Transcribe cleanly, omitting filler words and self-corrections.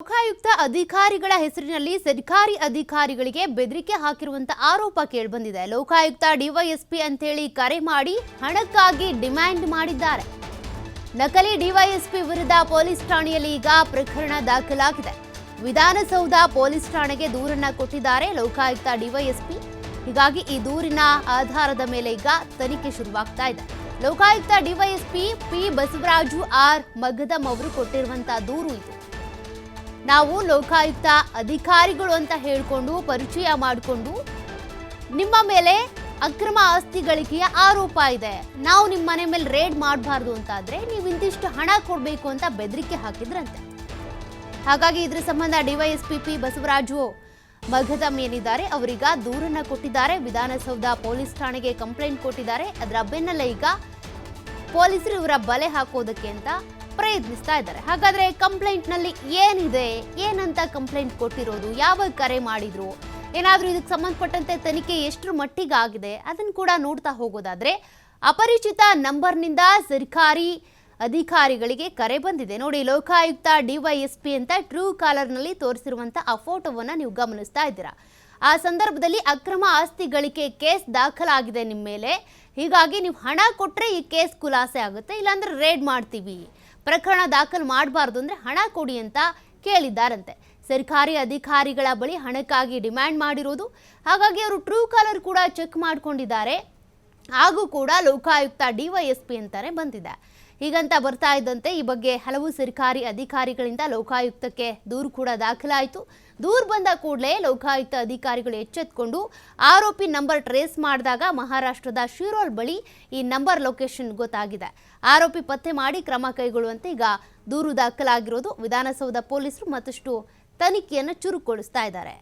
ಲೋಕಾಯುಕ್ತ ಅಧಿಕಾರಿಗಳ ಹೆಸರಿನಲ್ಲಿ ಸರ್ಕಾರಿ ಅಧಿಕಾರಿಗಳಿಗೆ ಬೆದರಿಕೆ ಹಾಕಿರುವಂತ ಆರೋಪ ಕೇಳಿಬಂದಿದೆ. ಲೋಕಾಯುಕ್ತ ಡಿವೈಎಸ್ಪಿ ಅಂತೇಳಿ ಕರೆ ಮಾಡಿ ಹಣಕ್ಕಾಗಿ ಡಿಮ್ಯಾಂಡ್ ಮಾಡಿದ್ದಾರೆ. ನಕಲಿ ಡಿವೈಎಸ್ಪಿ ವಿರುದ್ಧ ಪೊಲೀಸ್ ಠಾಣೆಯಲ್ಲಿ ಈಗ ಪ್ರಕರಣ ದಾಖಲಾಗಿದೆ. ವಿಧಾನಸೌಧ ಪೊಲೀಸ್ ಠಾಣೆಗೆ ದೂರನ್ನ ಕೊಟ್ಟಿದ್ದಾರೆ ಲೋಕಾಯುಕ್ತ ಡಿವೈಎಸ್ಪಿ. ಹೀಗಾಗಿ ಈ ದೂರಿನ ಆಧಾರದ ಮೇಲೆ ಈಗ ತನಿಖೆ ಶುರುವಾಗ್ತಾ ಇದೆ. Lokayukta DYSP P Basavaraju R Magadam ಅವರು ಕೊಟ್ಟಿರುವಂತಹ ದೂರು ಇದು. ನಾವು ಲೋಕಾಯುಕ್ತ ಅಧಿಕಾರಿಗಳು ಅಂತ ಹೇಳಿಕೊಂಡು ಪರಿಚಯ ಮಾಡಿಕೊಂಡು ನಿಮ್ಮ ಮೇಲೆ ಅಕ್ರಮ ಆಸ್ತಿ ಗಳಿಕೆಯ ಆರೋಪ ಇದೆ, ನಾವು ನಿಮ್ಮ ಮನೆ ಮೇಲೆ ರೇಡ್ ಮಾಡಬಾರ್ದು ಅಂತಾದ್ರೆ ನೀವು ಇಂತಿಷ್ಟು ಹಣ ಕೊಡಬೇಕು ಅಂತ ಬೆದರಿಕೆ ಹಾಕಿದ್ರಂತೆ. ಹಾಗಾಗಿ ಇದ್ರ ಸಂಬಂಧ ಡಿವೈಎಸ್ಪಿ ಪಿ ಬಸವರಾಜು ಮಗದಂ ಏನಿದ್ದಾರೆ ಅವರೀಗ ದೂರನ್ನ ಕೊಟ್ಟಿದ್ದಾರೆ. ವಿಧಾನಸೌಧ ಪೊಲೀಸ್ ಠಾಣೆಗೆ ಕಂಪ್ಲೇಂಟ್ ಕೊಟ್ಟಿದ್ದಾರೆ. ಅದರ ಬೆನ್ನಲ್ಲೇ ಈಗ ಪೊಲೀಸರು ಇವರ ಬಲೆ ಹಾಕೋದಕ್ಕೆ ಅಂತ ಪ್ರಯತ್ನಿಸ್ತಾ ಇದ್ದಾರೆ. ಹಾಗಾದ್ರೆ ಕಂಪ್ಲೇಂಟ್ ನಲ್ಲಿ ಏನಿದೆ, ಏನಂತ ಕಂಪ್ಲೇಂಟ್ ಕೊಟ್ಟಿರೋದು, ಯಾವಾಗ ಕರೆ ಮಾಡಿದ್ರು, ಏನಾದ್ರೂ ಇದಕ್ಕೆ ಸಂಬಂಧಪಟ್ಟಂತೆ ತನಿಖೆ ಎಷ್ಟರ ಮಟ್ಟಿಗೆ ಆಗಿದೆ ಅದನ್ನು ಕೂಡ ನೋಡ್ತಾ ಹೋಗೋದಾದ್ರೆ, ಅಪರಿಚಿತ ನಂಬರ್ನಿಂದ ಸರ್ಕಾರಿ ಅಧಿಕಾರಿಗಳಿಗೆ ಕರೆ ಬಂದಿದೆ. ನೋಡಿ, ಲೋಕಾಯುಕ್ತ ಡಿವೈಎಸ್ಪಿ ಅಂತ ಟ್ರೂ ಕಾಲರ್ ನಲ್ಲಿ ತೋರಿಸಿರುವಂತ ಆ ಫೋಟೋವನ್ನ ನೀವು ಗಮನಿಸ್ತಾ ಇದ್ದೀರಾ. ಆ ಸಂದರ್ಭದಲ್ಲಿ ಅಕ್ರಮ ಆಸ್ತಿ ಗಳಿಕೆ ಕೇಸ್ ದಾಖಲಾಗಿದೆ ನಿಮ್ಮ ಮೇಲೆ, ಹೀಗಾಗಿ ನೀವು ಹಣ ಕೊಟ್ರೆ ಈ ಕೇಸ್ ಖುಲಾಸೆ ಆಗುತ್ತೆ, ಇಲ್ಲಾಂದ್ರೆ ರೇಡ್ ಮಾಡ್ತೀವಿ, ಪ್ರಕರಣ ದಾಖಲು ಮಾಡಬಾರ್ದು ಅಂದ್ರೆ ಹಣ ಕೊಡಿ ಅಂತ ಕೇಳಿದ್ದಾರಂತೆ. ಸರ್ಕಾರಿ ಅಧಿಕಾರಿಗಳ ಬಳಿ ಹಣಕ್ಕಾಗಿ ಡಿಮ್ಯಾಂಡ್ ಮಾಡಿರೋದು. ಹಾಗಾಗಿ ಅವರು ಟ್ರೂ ಕಾಲರ್ ಕೂಡ ಚೆಕ್ ಮಾಡ್ಕೊಂಡಿದ್ದಾರೆ. ಹಾಗೂ ಕೂಡ ಲೋಕಾಯುಕ್ತ ಡಿವೈಎಸ್ಪಿ ಅಂತಾನೆ ಬಂದಿದೆ. ಹೀಗಂತ ಬರ್ತಾ ಇದ್ದಂತೆ ಈ ಬಗ್ಗೆ ಹಲವು ಸರ್ಕಾರಿ ಅಧಿಕಾರಿಗಳಿಂದ ಲೋಕಾಯುಕ್ತಕ್ಕೆ ದೂರು ಕೂಡ ದಾಖಲಾಯಿತು. ದೂರು ಬಂದ ಕೂಡಲೇ ಲೋಕಾಯುಕ್ತ ಅಧಿಕಾರಿಗಳು ಎಚ್ಚೆತ್ತುಕೊಂಡು ಆರೋಪಿ ನಂಬರ್ ಟ್ರೇಸ್ ಮಾಡಿದಾಗ ಮಹಾರಾಷ್ಟ್ರದ ಶಿರೋಲ್ ಬಳಿ ಈ ನಂಬರ್ ಲೊಕೇಶನ್ ಗೊತ್ತಾಗಿದೆ. ಆರೋಪಿ ಪತ್ತೆ ಮಾಡಿ ಕ್ರಮ ಕೈಗೊಳ್ಳುವಂತೆ ಈಗ ದೂರು ದಾಖಲಾಗಿರೋದು. ವಿಧಾನಸೌಧ ಪೊಲೀಸರು ಮತ್ತಷ್ಟು ತನಿಖೆಯನ್ನು ಚುರುಕುಗೊಳಿಸ್ತಾ ಇದ್ದಾರೆ.